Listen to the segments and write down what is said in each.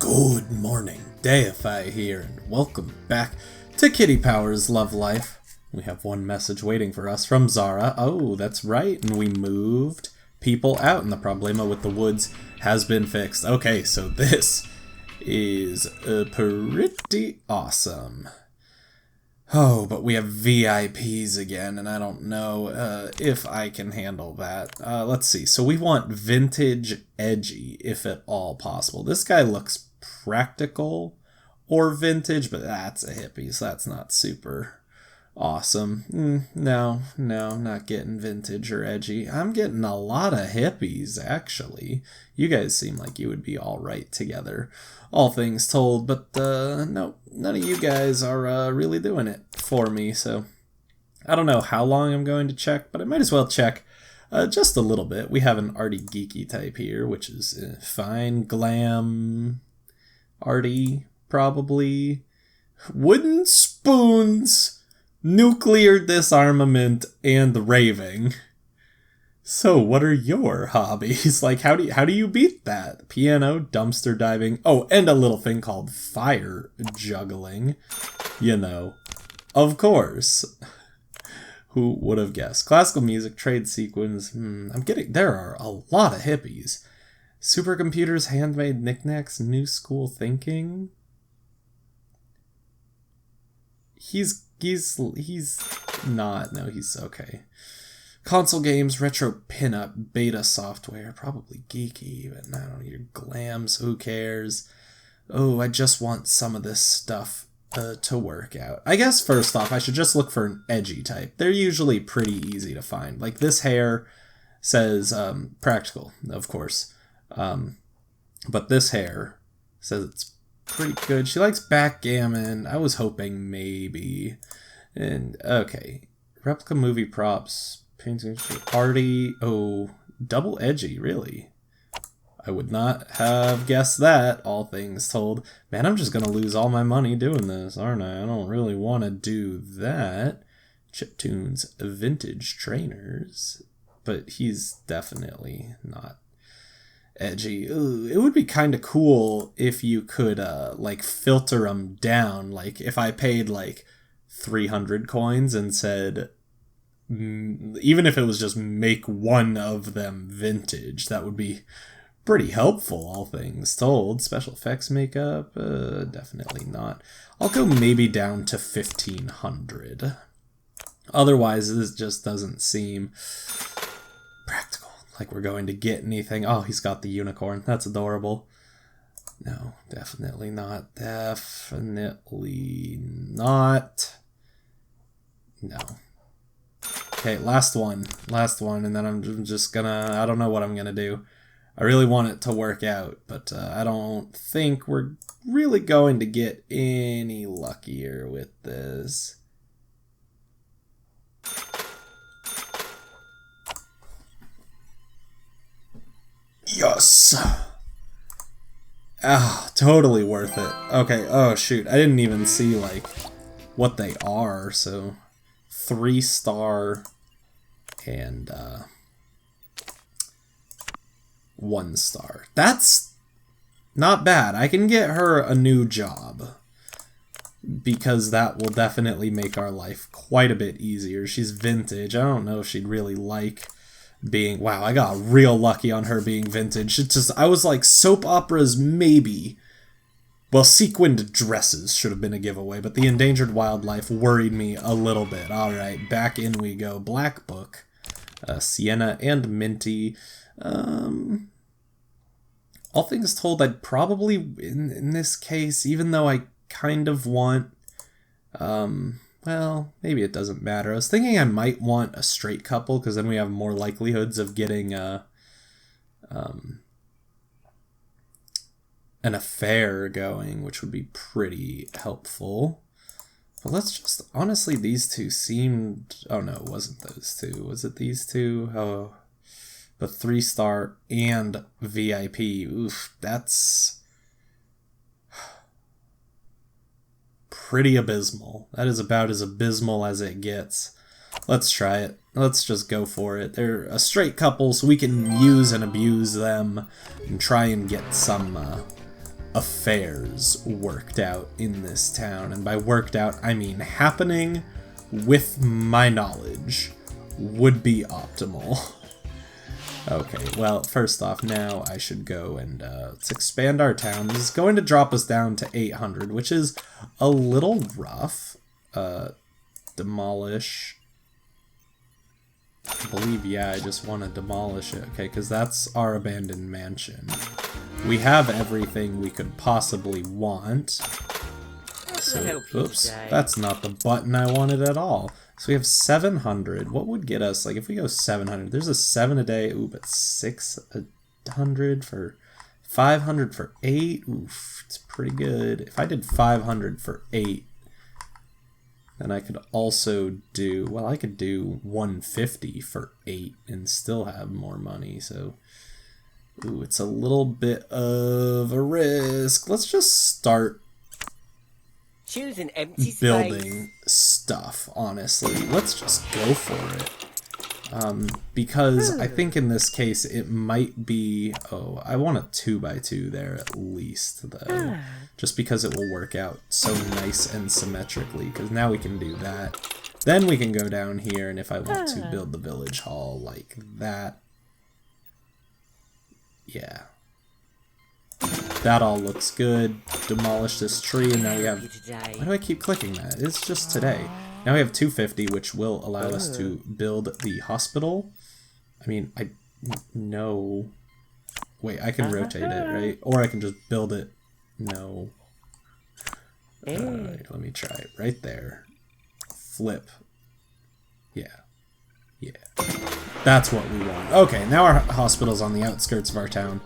Good morning, Deify here, and welcome back to Kitty Powers Love Life. We have one message waiting for us from Zara. Oh, that's right, and we moved people out, and the problema with the woods has been fixed. Okay, so this is pretty awesome. Oh, but we have VIPs again, and I don't know if I can handle that. Let's see. So we want vintage edgy, if at all possible. This guy looks practical or vintage, but that's a hippie, so that's not super awesome. No, not getting vintage or edgy. I'm getting a lot of hippies, actually. You guys seem like you would be all right together, all things told, but no, none of you guys are really doing it for me, so I don't know how long I'm going to check, but I might as well check just a little bit. We have an arty geeky type here, which is fine. Glam, arty, probably. Wooden spoons, nuclear disarmament, and raving. So what are your hobbies? Like, how do you beat that? Piano, dumpster diving, oh, and a little thing called fire juggling. You know, of course. Who would have guessed? Classical music, trade sequins. There are a lot of hippies. Supercomputers, handmade knickknacks, new school thinking. He's not. No, he's okay. Console games, retro pinup, beta software, probably geeky, but I don't know, your glams, who cares? Oh, I just want some of this stuff to work out. I guess first off, I should just look for an edgy type. They're usually pretty easy to find. Like this hair says practical, of course. But this hair says it's pretty good. She likes backgammon. I was hoping maybe. And okay, replica movie props. Painting arty. Oh, double edgy, really? I would not have guessed that, all things told. Man, I'm just gonna lose all my money doing this, aren't I? I don't really want to do that. Chiptunes vintage trainers. But he's definitely not edgy. Ooh, it would be kind of cool if you could, like, filter them down. Like, if I paid, like, 300 coins and said, even if it was just make one of them vintage, that would be pretty helpful, all things told. Special effects makeup, definitely not. I'll go maybe down to 1500. Otherwise, this just doesn't seem practical, like we're going to get anything. Oh, he's got the unicorn. That's adorable. No, definitely not. Definitely not. No. Okay, last one, and then I'm just gonna, I don't know what I'm gonna do. I really want it to work out, but I don't think we're really going to get any luckier with this. Yes! Ah, totally worth it. Okay, oh shoot, I didn't even see, like, what they are, so 3-star and 1-star. That's not bad. I can get her a new job because that will definitely make our life quite a bit easier. She's vintage. I don't know if she'd really like being... Wow, I got real lucky on her being vintage. It's just, I was like, soap operas, maybe. Well, sequined dresses should have been a giveaway, but the endangered wildlife worried me a little bit. Alright, back in we go. Black Book, Sienna, and Minty. All things told, I'd probably, in this case, even though I kind of want... well, maybe it doesn't matter. I was thinking I might want a straight couple, because then we have more likelihoods of getting an affair going, which would be pretty helpful. But let's just, honestly, these two seemed, oh no, it wasn't those two. Was it these two? Oh, the 3-star and VIP. Oof, that's pretty abysmal. That is about as abysmal as it gets. Let's try it. Let's just go for it. They're a straight couple, so we can use and abuse them and try and get some affairs worked out in this town. And by worked out, I mean happening with my knowledge would be optimal. Okay, well, first off, now I should go and let's expand our town. This is going to drop us down to 800, which is a little rough. Demolish. I believe, yeah, I just want to demolish it. Okay, because that's our abandoned mansion. We have everything we could possibly want. So, oops, that's not the button I wanted at all. So we have 700. What would get us, like, if we go 700, there's a 7 a day. Ooh, but 600 for 500 for 8. Oof, it's pretty good. If I did 500 for 8, then I could also do, well, I could do 150 for 8 and still have more money. So, ooh, it's a little bit of a risk. Let's just start choose an empty building space. Stuff, honestly. Let's just go for it. Because I think in this case it might be, oh, I want a 2x2 there at least, though. Just because it will work out so nice and symmetrically, because now we can do that. Then we can go down here, and if I want to build the village hall like that, yeah. That all looks good. Demolish this tree, and now we have... Why do I keep clicking that? It's just today. Now we have 250, which will allow us to build the hospital. I mean, no. Wait, I can rotate it, right? Or I can just build it. No. Alright, let me try it. Right there. Flip. Yeah. Yeah. That's what we want. Okay, now our hospital's on the outskirts of our town.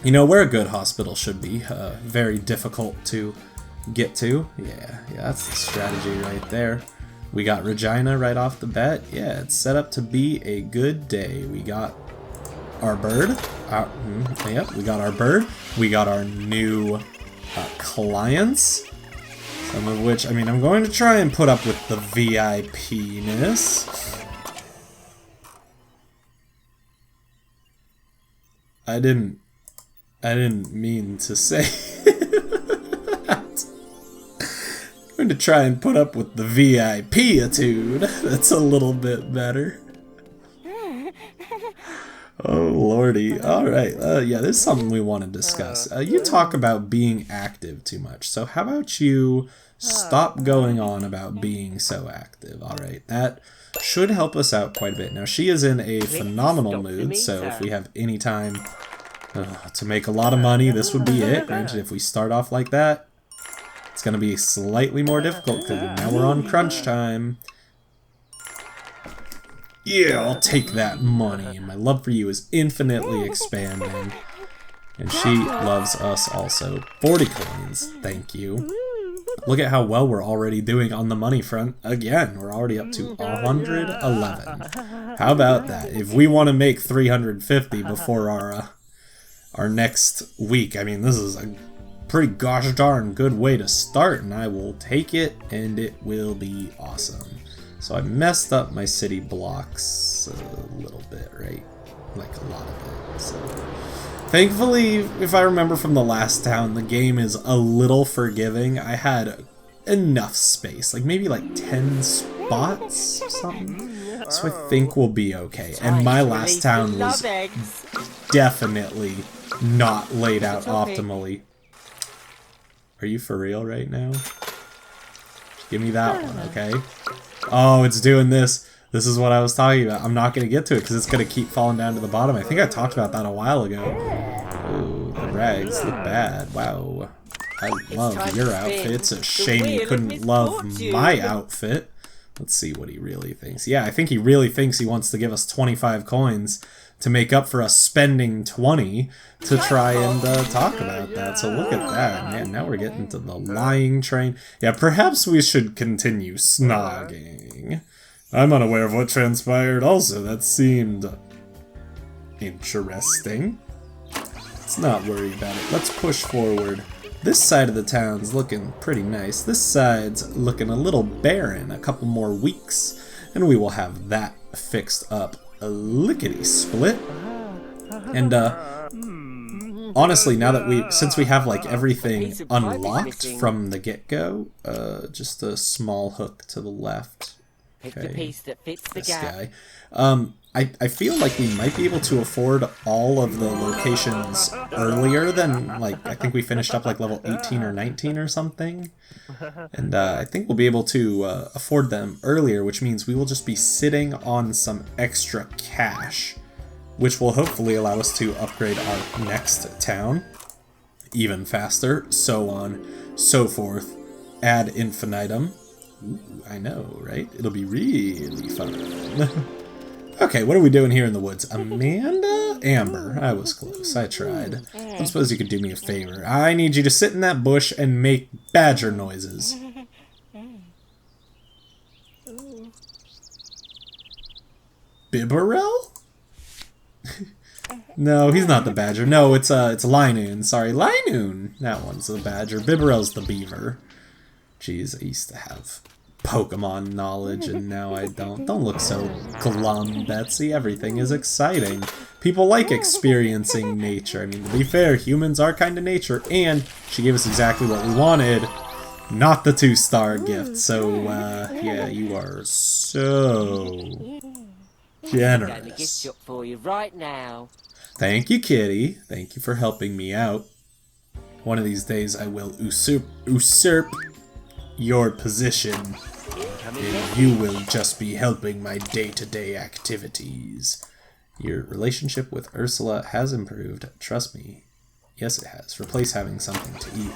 You know, where a good hospital should be. Very difficult to get to. Yeah, that's the strategy right there. We got Regina right off the bat. Yeah, it's set up to be a good day. We got our bird. Yep, we got our bird. We got our new clients. Some of which, I mean, I'm going to try and put up with the VIP-ness. I didn't mean to say that. I'm going to try and put up with the VIP-itude. That's a little bit better. Oh, lordy. Alright, yeah, this is something we want to discuss. You talk about being active too much, so how about you stop going on about being so active, alright? That should help us out quite a bit. Now, she is in a phenomenal mood, so if we have any time to make a lot of money, this would be it. Granted, if we start off like that, it's going to be slightly more difficult, because now we're on crunch time. Yeah, I'll take that money. My love for you is infinitely expanding. And she loves us also. 40 coins, thank you. Look at how well we're already doing on the money front. Again, we're already up to 111. How about that? If we want to make 350 before our next week, I mean, this is a pretty gosh darn good way to start, and I will take it, and it will be awesome. So I messed up my city blocks a little bit, right? Like a lot of it. So thankfully, if I remember from the last town, the game is a little forgiving. I had enough space, like maybe like 10 spots or something. So I think we'll be okay. And my last town was definitely not laid out optimally. Are you for real right now? Give me that one, okay? Oh, it's doing this. This is what I was talking about. I'm not going to get to it because it's going to keep falling down to the bottom. I think I talked about that a while ago. Ooh, the rags look bad. Wow. I love your outfit. It's a shame you couldn't love my outfit. Let's see what he really thinks. Yeah, I think he really thinks he wants to give us 25 coins to make up for us spending 20 to try and talk about that. So look at that. Man, now we're getting to the lying train. Yeah, perhaps we should continue snogging. I'm unaware of what transpired also. That seemed interesting. Let's not worry about it. Let's push forward. This side of the town's looking pretty nice. This side's looking a little barren. A couple more weeks, and we will have that fixed up. A lickety split. And Honestly, now that since we have like everything unlocked from the get-go, just a small hook to the left. Pick the piece that fits the This gap. guy. I feel like we might be able to afford all of the locations earlier than, like, I think we finished up like level 18 or 19 or something. And I think we'll be able to afford them earlier, which means we will just be sitting on some extra cash, which will hopefully allow us to upgrade our next town even faster, so on, so forth, ad infinitum. Ooh, I know, right? It'll be really fun. Okay, what are we doing here in the woods? Amanda? Amber. I was close. I tried. I don't suppose you could do me a favor. I need you to sit in that bush and make badger noises. Bibarel? No, he's not the badger. No, it's Linoon. Sorry, Linoon. That one's the badger. Bibarel's the beaver. Jeez, I used to have Pokemon knowledge, and now I don't. Don't look so glum, Betsy. Everything is exciting. People like experiencing nature. I mean, to be fair, humans are kind of nature, and she gave us exactly what we wanted. Not the 2-star gift. So, yeah, you are so Got the gift generous. shop for you right now. Thank you, Kitty. Thank you for helping me out. One of these days I will usurp your position, and you will just be helping my day-to-day activities. Your relationship with Ursula has improved. Trust me. Yes, it has. Replace having something to eat.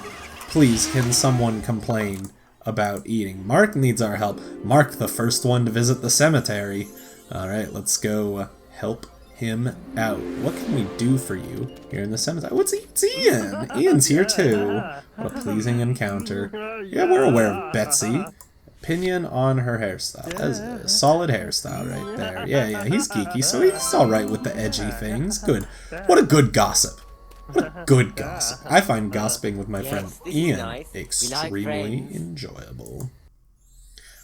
Please, can someone complain about eating? Mark needs our help. Mark, the first one to visit the cemetery. Alright, let's go help him out. What can we do for you here in the cemetery? It's Ian! Ian's here too. What a pleasing encounter. Yeah, we're aware of Betsy. Opinion on her hairstyle. That is a solid hairstyle right there. Yeah, he's geeky, so he's alright with the edgy things. Good. What a good gossip. What a good gossip. I find gossiping with my friend Yes, this is Ian nice. We like extremely friends. enjoyable.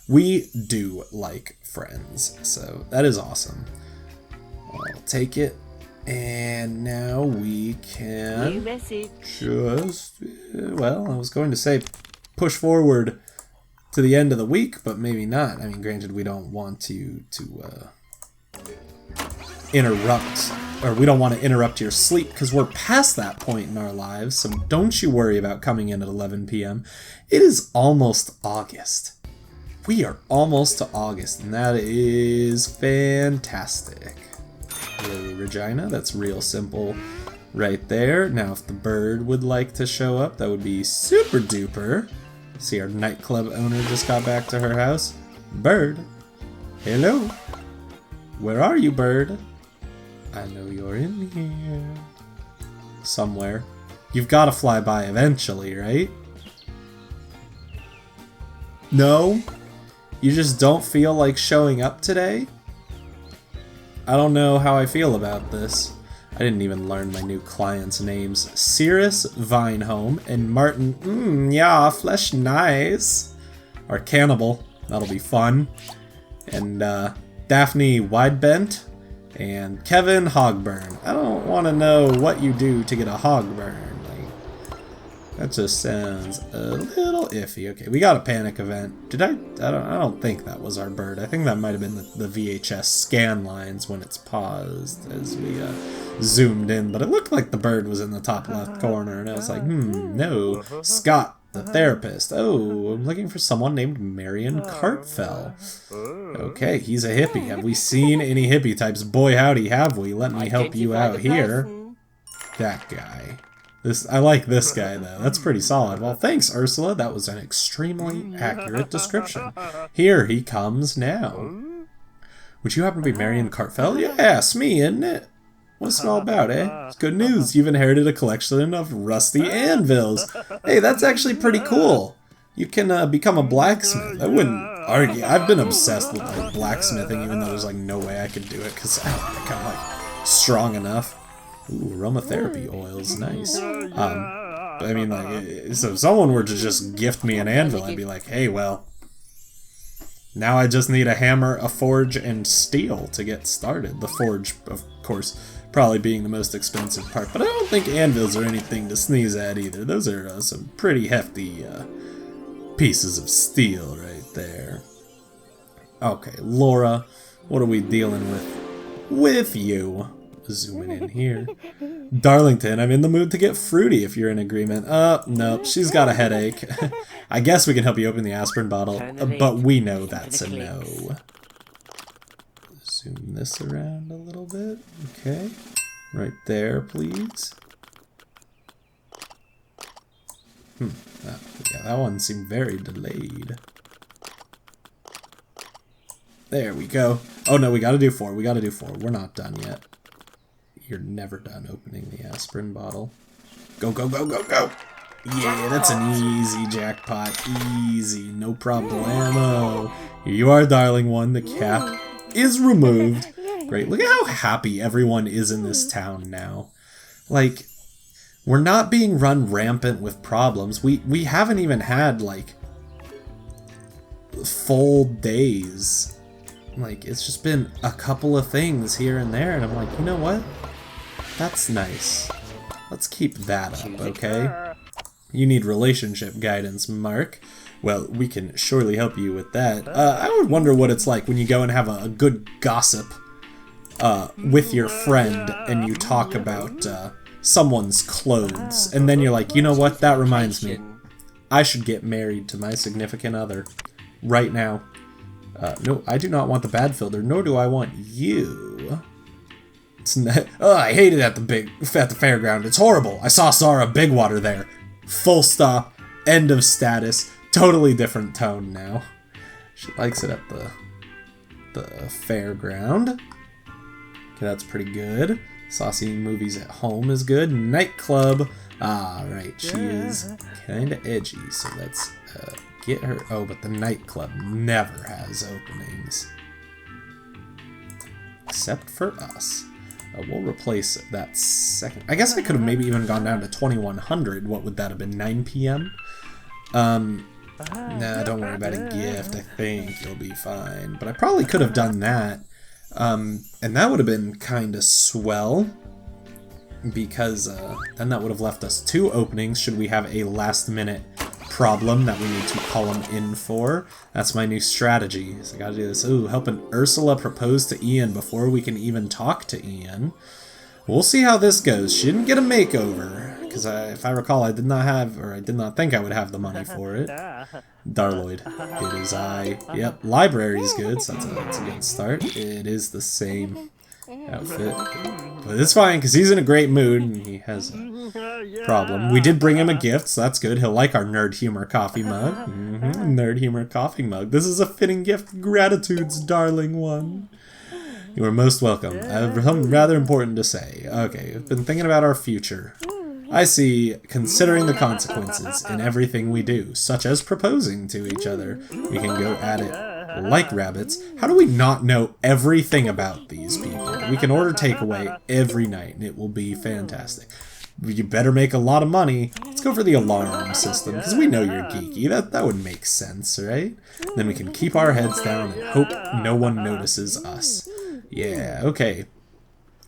We do like friends, so that is awesome. I'll take it, and now we New can message. just, well, I was going to say push forward to the end of the week, but maybe not. I mean, granted, we don't want to interrupt, or we don't want to interrupt your sleep, because we're past that point in our lives, so don't you worry about coming in at 11 p.m. It is almost August. We are almost to August, and that is fantastic. Hello, Regina. That's real simple right there. Now, if the bird would like to show up, that would be super duper. See, our nightclub owner just got back to her house. Bird. Hello. Where are you, bird? I know you're in here. Somewhere. You've got to fly by eventually, right? No? You just don't feel like showing up today? I don't know how I feel about this. I didn't even learn my new clients' names. Cirrus Vinehome and Martin, yeah, flesh nice. Or Cannibal, that'll be fun. And Daphne Widebent and Kevin Hogburn. I don't want to know what you do to get a Hogburn. That just sounds a little iffy. Okay, we got a panic event. Did I don't think that was our bird. I think that might have been the VHS scan lines when it's paused as we zoomed in. But it looked like the bird was in the top left corner, and I was like, no. Scott, the therapist. Oh, I'm looking for someone named Marion Cartfell. Okay, he's a hippie. Have we seen any hippie types? Boy, howdy, have we. Let me help you Identify out the here. person. That guy. I like this guy, though. That's pretty solid. Well, thanks, Ursula. That was an extremely accurate description. Here he comes now. Would you happen to be Marion Cartfell? Yes, me, isn't it? What's it all about, eh? It's good news. You've inherited a collection of rusty anvils. Hey, that's actually pretty cool. You can become a blacksmith. I wouldn't argue. I've been obsessed with like blacksmithing, even though there's like no way I could do it because I'm kind of like strong enough. Ooh, aromatherapy oils, nice. I mean, like, so if someone were to just gift me an anvil, I'd be like, hey, well, Now I just need a hammer, a forge, and steel to get started. The forge, of course, probably being the most expensive part, but I don't think anvils are anything to sneeze at either. Those are some pretty hefty pieces of steel right there. Okay, Laura, what are we dealing with you? Zooming in here. Darlington, I'm in the mood to get fruity if you're in agreement. Nope, she's got a headache. I guess we can help you open the aspirin bottle, but we know that's a no. Zoom this around a little bit. Okay, right there, please. Yeah, that one seemed very delayed. There we go. Oh no, we gotta do 4. We gotta do 4. We're not done yet. You're never done opening the aspirin bottle. Go, go, go, go, go! Yeah, that's an easy jackpot. Easy, no problemo. Here you are, darling one. The cap is removed. Great. Look at how happy everyone is in this town now. Like, we're not being run rampant with problems. We haven't even had, like, full days. Like, it's just been a couple of things here and there, and I'm like, you know what? That's nice. Let's keep that up, okay? You need relationship guidance, Mark. Well, we can surely help you with that. I would wonder what it's like when you go and have a good gossip with your friend and you talk about someone's clothes, and then you're like, you know what? That reminds me. I should get married to my significant other right now. No, I do not want the bad filter, nor do I want you. It's not, I hate it at the fairground. It's horrible. I saw Zara Bigwater there. Full stop. End of status. Totally different tone now. She likes it at the fairground. Okay, that's pretty good. Saucy movies at home is good. Nightclub. Ah, right. She is kind of edgy, so let's get her. Oh, but the nightclub never has openings. Except for us. We'll replace that second. I guess I could have maybe even gone down to 2100. What would that have been? 9 p.m.? Nah, don't worry about a gift. I think you'll be fine. But I probably could have done that. And that would have been kind of swell. Because then that would have left us 2 openings should we have a last-minute problem that we need to call them in for. That's my new strategy. So I gotta do this. Ooh, helping Ursula propose to Ian before we can even talk to Ian. We'll see how this goes. She didn't get a makeover, because if I recall, I did not think I would have the money for it. Darloid. It is I. Yep, library's good, so that's a good start. It is the same outfit. But it's fine, because he's in a great mood, and he has a problem. We did bring him a gift, so that's good. He'll like our Nerd Humor coffee mug. Nerd Humor coffee mug. This is a fitting gift. Gratitudes, darling one. You are most welcome. I have something rather important to say. Okay, I've been thinking about our future. I see, considering the consequences in everything we do, such as proposing to each other, we can go at it like rabbits. How do we not know everything about these people? We can order takeaway every night, and it will be fantastic. You better make a lot of money. Let's go for the alarm system, because we know you're geeky. That would make sense, right? Then we can keep our heads down and hope no one notices us. Yeah, okay.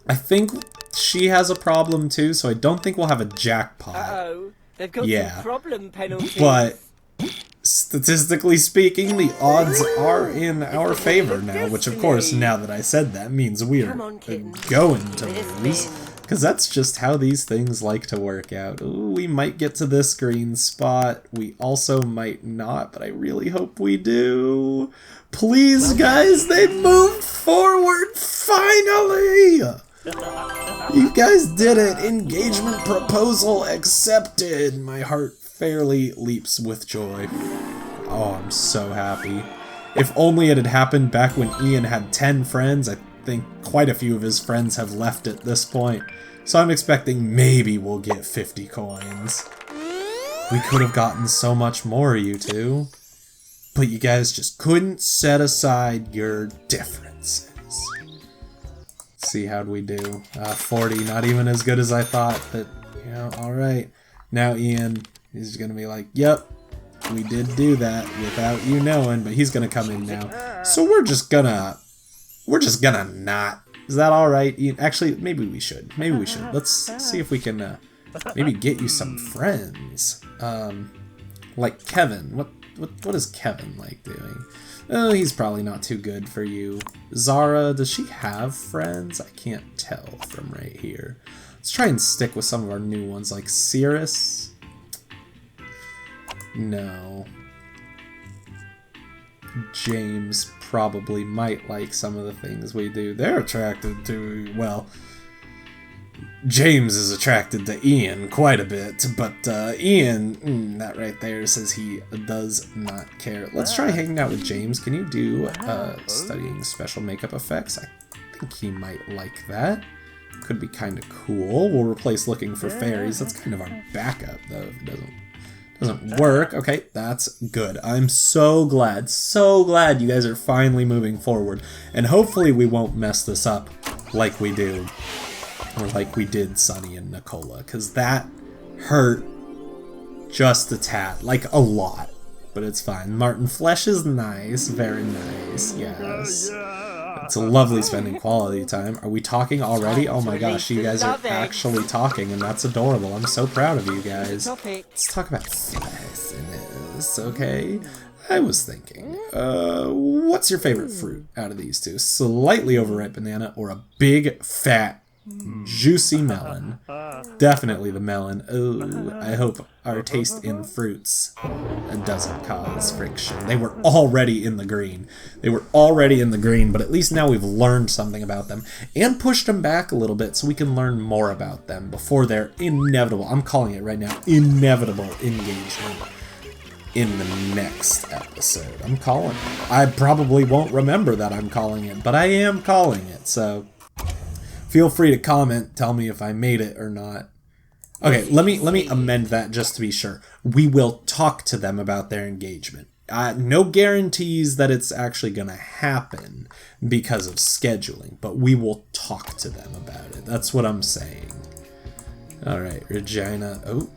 I think she has a problem too, so I don't think we'll have a jackpot. Uh-oh, they've got some problem penalties. But statistically speaking, the odds are in our favor now, which of course, now that I said that, means we're going to lose. Because that's just how these things like to work out. Ooh, we might get to this green spot. We also might not, but I really hope we do. Please, guys, they moved forward, finally! You guys did it! Engagement proposal accepted! My heart fairly leaps with joy. Oh, I'm so happy. If only it had happened back when Ian had 10 friends. I think quite a few of his friends have left at this point. So I'm expecting maybe we'll get 50 coins. We could have gotten so much more, you two. But you guys just couldn't set aside your differences. Let's see, how'd we do? 40, not even as good as I thought, but, you know, alright. Now Ian, he's gonna be like, yep, We did do that without you knowing, but he's gonna come in now. So we're just gonna not. Is that all right? Actually, maybe we should. Maybe we should. Let's see if we can maybe get you some friends. Like Kevin. What is Kevin like doing? Oh, he's probably not too good for you. Zara, does she have friends? I can't tell from right here. Let's try and stick with some of our new ones, like Cirrus. No. James probably might like some of the things we do. They're attracted to, well, James is attracted to Ian quite a bit, but Ian, that right there says he does not care. Let's try hanging out with James. Can you do studying special makeup effects? I think he might like that. Could be kind of cool. We'll replace looking for fairies. That's kind of our backup, though, if it doesn't work. Okay, that's good. I'm so glad you guys are finally moving forward, and hopefully we won't mess this up like we do. Or like we did Sunny and Nicola, because that hurt just a tad, like a lot, but it's fine. Martin Flesh is nice, very nice, yes. It's a lovely spending quality time. Are we talking already? Oh my gosh, you guys are actually talking, and that's adorable. I'm so proud of you guys. Let's talk about spiciness, okay? I was thinking, what's your favorite fruit out of these two? Slightly overripe banana or a big, fat, juicy melon? Definitely the melon. Oh, I hope our taste in fruits doesn't cause friction. They were already in the green. But at least now we've learned something about them and pushed them back a little bit so we can learn more about them before their inevitable, I'm calling it right now, inevitable engagement in the next episode. I'm calling it. I probably won't remember that I'm calling it, but I am calling it, so feel free to comment, tell me if I made it or not. Okay, let me amend that just to be sure. We will talk to them about their engagement. No guarantees that it's actually going to happen because of scheduling, but we will talk to them about it. That's what I'm saying. All right, Regina. Oh,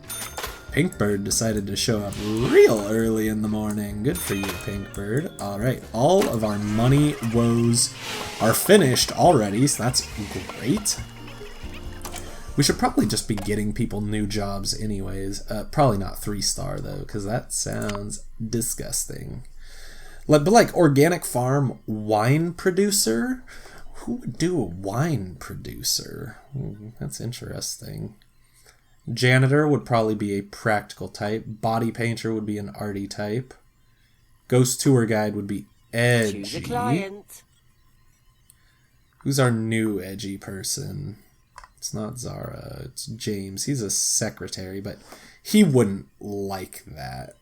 Pinkbird decided to show up real early in the morning. Good for you, Pinkbird. All right, all of our money woes are finished already, so that's great. We should probably just be getting people new jobs anyways. Probably not 3-star, though, because that sounds disgusting. But like organic farm wine producer? Who would do a wine producer? That's interesting. Janitor would probably be a practical type. Body painter would be an arty type. Ghost tour guide would be edgy. Choose a client. Who's our new edgy person? It's not Zara, it's James. He's a secretary, but he wouldn't like that.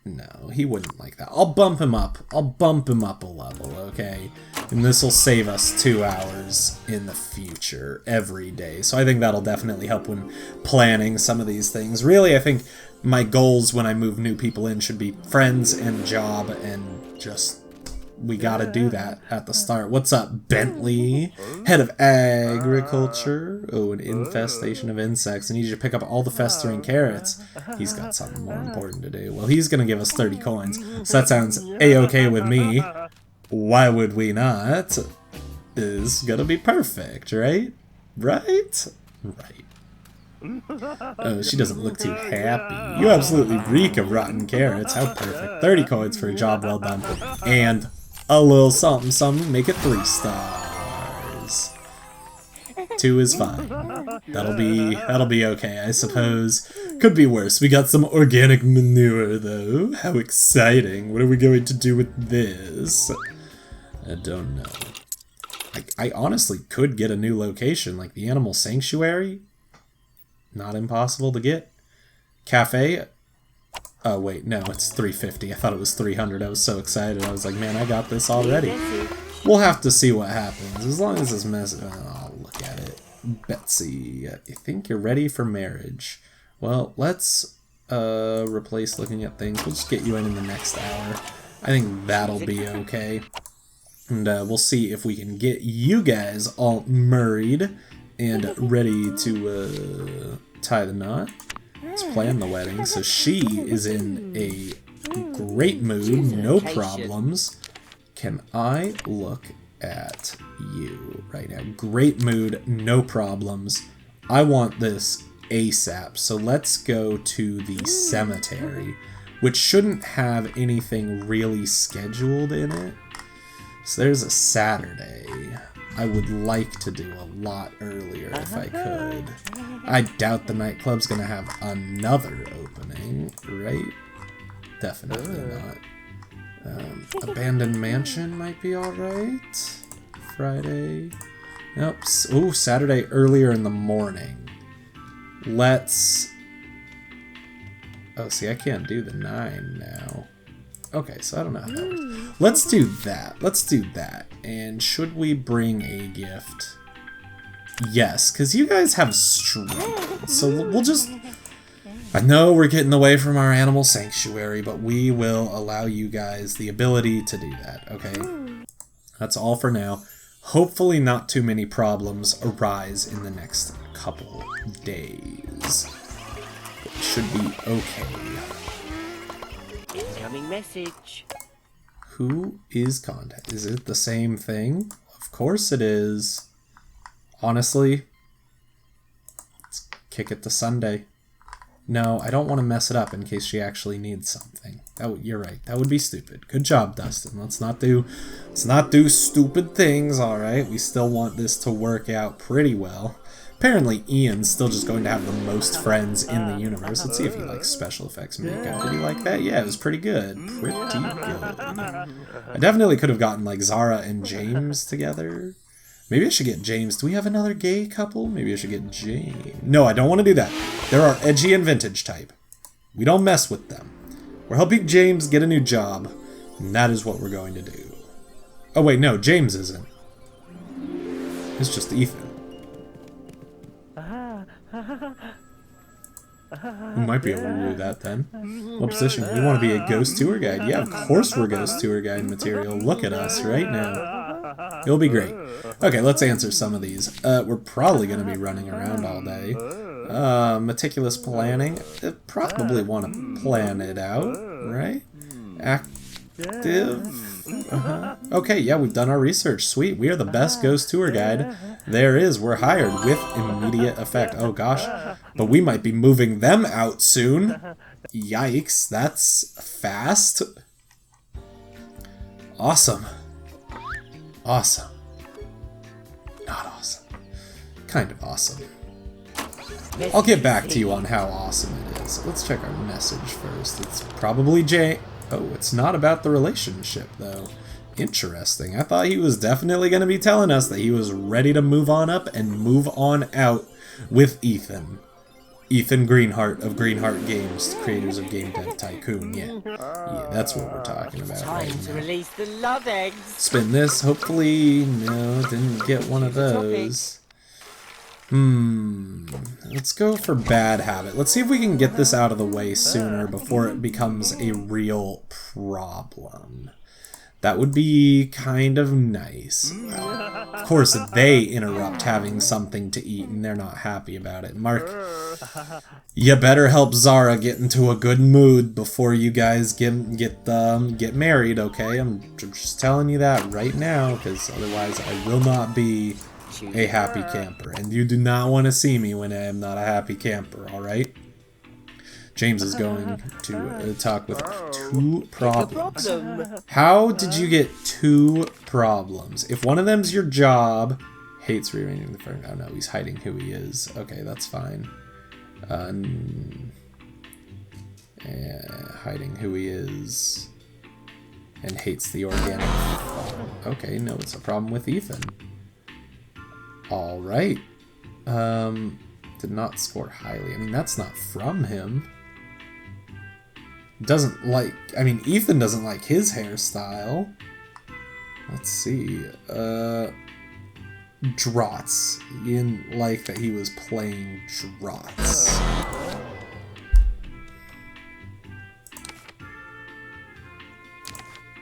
No, he wouldn't like that. I'll bump him up. I'll bump him up a level, okay? And this will save us 2 hours in the future every day. So I think that'll definitely help when planning some of these things. Really, I think my goals when I move new people in should be friends and job, and just we gotta do that at the start. What's up, Bentley? Head of agriculture. Oh, an infestation of insects. I need you to pick up all the festering carrots. He's got something more important to do. Well, he's gonna give us 30 coins, so that sounds a-okay with me. Why would we not? Is gonna be perfect, right? Right? Right. Oh, she doesn't look too happy. You absolutely reek of rotten carrots. How perfect. 30 coins for a job well done. And a little something, something, make it 3 stars. 2 is fine. That'll be okay, I suppose. Could be worse. We got some organic manure, though. How exciting. What are we going to do with this? I don't know. I honestly could get a new location, like the Animal Sanctuary. Not impossible to get. Cafe. Oh, wait, no, it's 350. I thought it was 300. I was so excited. I was like, man, I got this already. We'll have to see what happens. As long as this mess... I'll look at it. Betsy, I think you're ready for marriage. Well, let's replace looking at things. We'll just get you in the next hour. I think that'll be okay. And we'll see if we can get you guys all married and ready to tie the knot. Let's plan the wedding. So she is in a great mood, no problems. Can I look at you right now? Great mood, no problems. I want this ASAP. So let's go to the cemetery, which shouldn't have anything really scheduled in it. So there's a Saturday. I would like to do a lot earlier if I could. I doubt the nightclub's gonna have another opening, right? Definitely not. Abandoned Mansion might be alright. Friday. Nope. Oh, Saturday earlier in the morning. Let's... Oh, see, I can't do the 9 now. Okay, so I don't know how that works. Let's do that. Let's do that. And should we bring a gift? Yes, because you guys have strength. So we'll just... I know we're getting away from our animal sanctuary, but we will allow you guys the ability to do that, okay? That's all for now. Hopefully not too many problems arise in the next couple days. It should be okay. Incoming message. Who is contact? Is it the same thing? Of course it is. Honestly, let's kick it to Sunday. No, I don't want to mess it up in case she actually needs something. You're right. That would be stupid. Good job, Dustin. Let's not do stupid things, all right? We still want this to work out pretty well. Apparently, Ian's still just going to have the most friends in the universe. Let's see if he likes special effects makeup. Did he like that? Yeah, it was pretty good. Pretty good. I definitely could have gotten, like, Zara and James together. Maybe I should get James. Do we have another gay couple? Maybe I should get James. No, I don't want to do that. There are edgy and vintage type. We don't mess with them. We're helping James get a new job, and that is what we're going to do. Oh, wait, no, James isn't. It's just Ethan. We might be able to do that then. What position? We want to be a ghost tour guide. Yeah, of course we're ghost tour guide material. Look at us right now. It'll be great. Okay, let's answer some of these. We're probably going to be running around all day. Meticulous planning. Probably want to plan it out, right? Active. Okay, yeah, we've done our research. Sweet. We are the best ghost tour guide there is. We're hired with immediate effect. Oh, gosh. But we might be moving them out soon. Yikes. That's fast. Awesome. Awesome. Not awesome. Kind of awesome. I'll get back to you on how awesome it is. Let's check our message first. It's probably Jay. Oh, it's not about the relationship, though. Interesting. I thought he was definitely going to be telling us that he was ready to move on up and move on out with Ethan. Ethan Greenheart of Greenheart Games, creators of Game Dev Tycoon. Yeah, that's what we're talking about right now. Time to release the love eggs. Spin this. Hopefully, no, didn't get one of those. Let's go for bad habit. Let's see if we can get this out of the way sooner before it becomes a real problem. That would be kind of nice. Of course, they interrupt having something to eat and they're not happy about it. Mark, you better help Zara get into a good mood before you guys get married, okay? I'm just telling you that right now, because otherwise I will not be a happy camper. And you do not want to see me when I am not a happy camper, alright? James is going to talk with 2 problems. How did you get 2 problems? If one of them's your job, hates rearranging the furniture. Oh no, he's hiding who he is. Okay, that's fine. Hiding who he is and hates the organic farm. Okay, no, it's a problem with Ethan. Alright. Did not score highly. I mean, that's not from him. Doesn't like... I mean, Ethan doesn't like his hairstyle. Let's see. Draughts. He didn't like that he was playing draughts.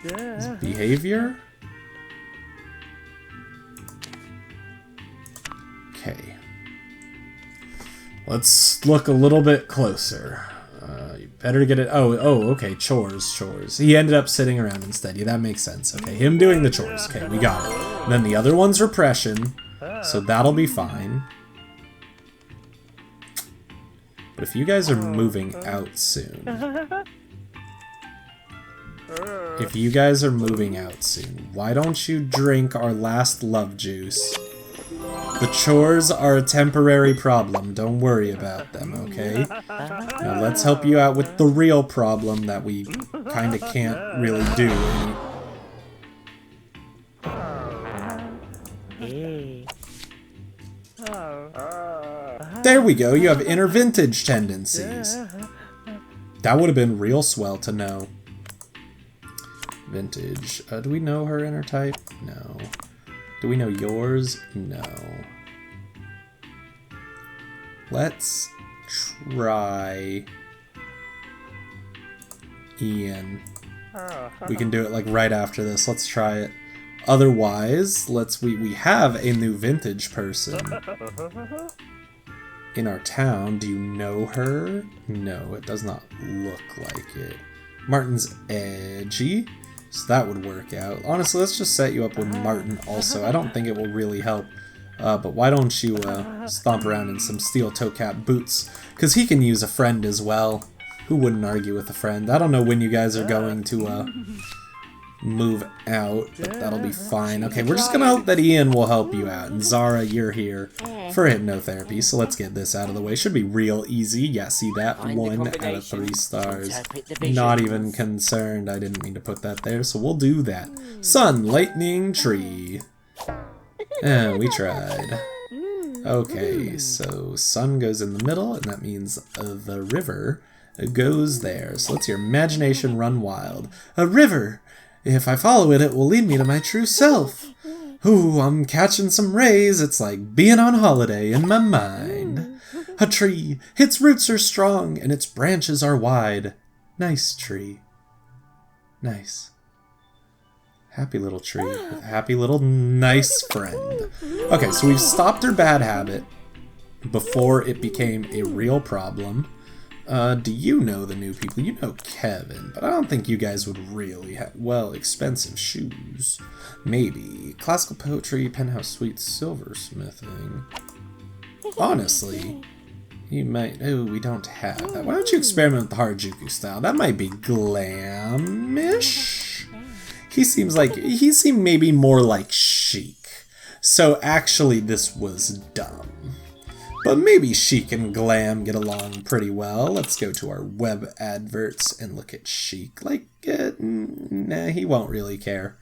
His behavior? Okay. Let's look a little bit closer. You better get it. Oh, okay. Chores. He ended up sitting around instead. Yeah, that makes sense. Okay, him doing the chores. Okay, we got it. And then the other one's repression, so that'll be fine. But if you guys are moving out soon... why don't you drink our last love juice? The chores are a temporary problem. Don't worry about them, okay? Now let's help you out with the real problem that we kind of can't really do. There we go. You have inner vintage tendencies. That would have been real swell to know. Vintage. Do we know her inner type? No. Do we know yours? No. Let's try Ian. We can do it like right after this. Let's try it. Otherwise, we have a new vintage person in our town. Do you know her? No, it does not look like it. Martin's edgy, so that would work out. Honestly, let's just set you up with Martin also. I don't think it will really help. But why don't you stomp around in some steel toe cap boots? Because he can use a friend as well. Who wouldn't argue with a friend? I don't know when you guys are going to move out, but that'll be fine. Okay, we're just going to hope that Ian will help you out. And Zara, you're here for hypnotherapy, so let's get this out of the way. Should be real easy. Yeah, see that? 1 out of 3 stars. Not even concerned. I didn't mean to put that there, so we'll do that. Sun, lightning, tree. We tried. Okay, so sun goes in the middle, and that means the river goes there. So let's hear imagination run wild. A river! If I follow it, it will lead me to my true self. Ooh, I'm catching some rays. It's like being on holiday in my mind. A tree. Its roots are strong, and its branches are wide. Nice tree. Nice. Happy little tree with a happy little nice friend. Okay, so we've stopped her bad habit before it became a real problem. Do you know the new people? You know Kevin, but I don't think you guys would really have, well, expensive shoes. Maybe. Classical poetry, penthouse suite, silversmithing. Honestly, you might... Oh, we don't have that. Why don't you experiment with the Harajuku style? That might be glamish. He seemed maybe more like chic. So actually this was dumb. But maybe chic and glam get along pretty well. Let's go to our web adverts and look at chic. Like, nah, he won't really care.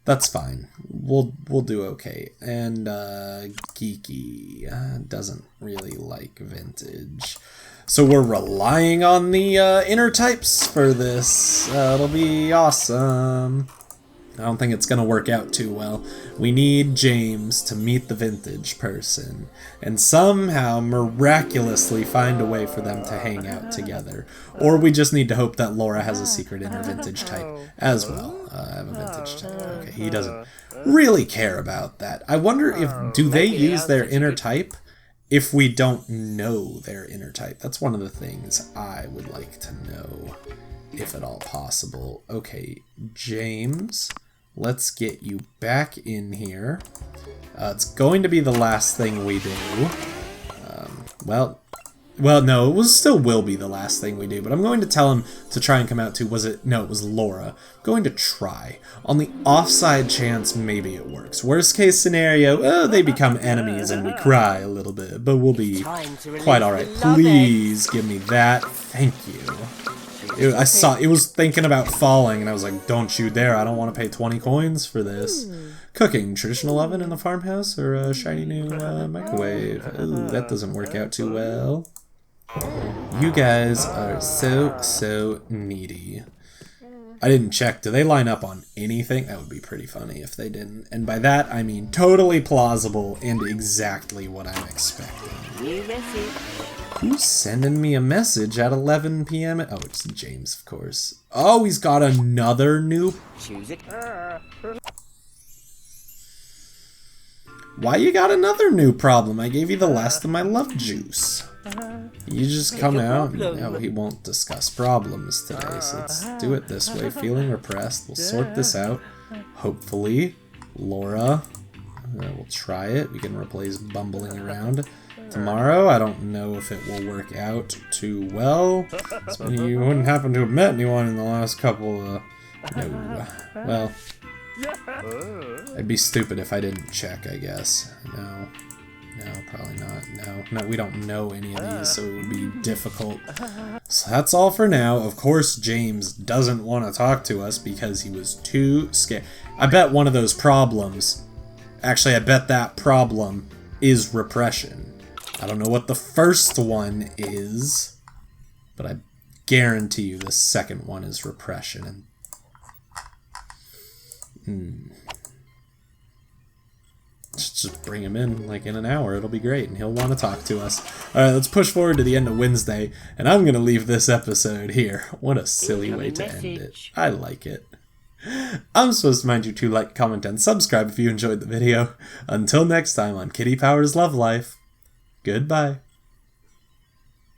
That's fine. We'll do okay. And geeky doesn't really like vintage. So we're relying on the inner types for this. It'll be awesome. I don't think it's going to work out too well. We need James to meet the vintage person and somehow miraculously find a way for them to hang out together. Or we just need to hope that Laura has a secret inner vintage type as well. I have a vintage type. Okay, he doesn't really care about that. I wonder do they use their inner type if we don't know their inner type? That's one of the things I would like to know, if at all possible. Okay, James, let's get you back in here. It's going to be the last thing we do. Well, no, it still will be the last thing we do, but I'm going to tell him to try and come out to, no, it was Laura. I'm going to try. On the offside chance, maybe it works. Worst case scenario, they become enemies and we cry a little bit, but we'll be quite alright. Please give me that. Thank you. I saw it was thinking about falling, and I was like, don't you dare, I don't want to pay 20 coins for this. Cooking, traditional oven in the farmhouse, or a shiny new microwave? Ooh, that doesn't work out too well. You guys are so needy. I didn't check. Do they line up on anything? That would be pretty funny if they didn't. And by that, I mean totally plausible and exactly what I'm expecting. Who's sending me a message at 11 p.m.? Oh, it's James, of course. Oh, he's got another new... Choose it. Why you got another new problem? I gave you the last of my love juice. You just come your out. problem. No, he won't discuss problems today, so let's do it this way. Feeling repressed. We'll sort this out. Hopefully, Laura. We'll try it. We can replace bumbling around. Tomorrow, I don't know if it will work out too well. So you wouldn't happen to have met anyone in the last couple of... No. Well, I'd be stupid if I didn't check, I guess. No. No, probably not. No, we don't know any of these, so it would be difficult. So that's all for now. Of course, James doesn't want to talk to us because he was too scared. I bet one of those problems... Actually, I bet that problem is repression. I don't know what the first one is, but I guarantee you the second one is repression. And just bring him in like in an hour. It'll be great, and he'll want to talk to us. All right, let's push forward to the end of Wednesday, and I'm gonna leave this episode here. What a silly way to end it. I like it. I'm supposed to remind you to like, comment, and subscribe if you enjoyed the video. Until next time on Kitty Powers Love Life. Goodbye.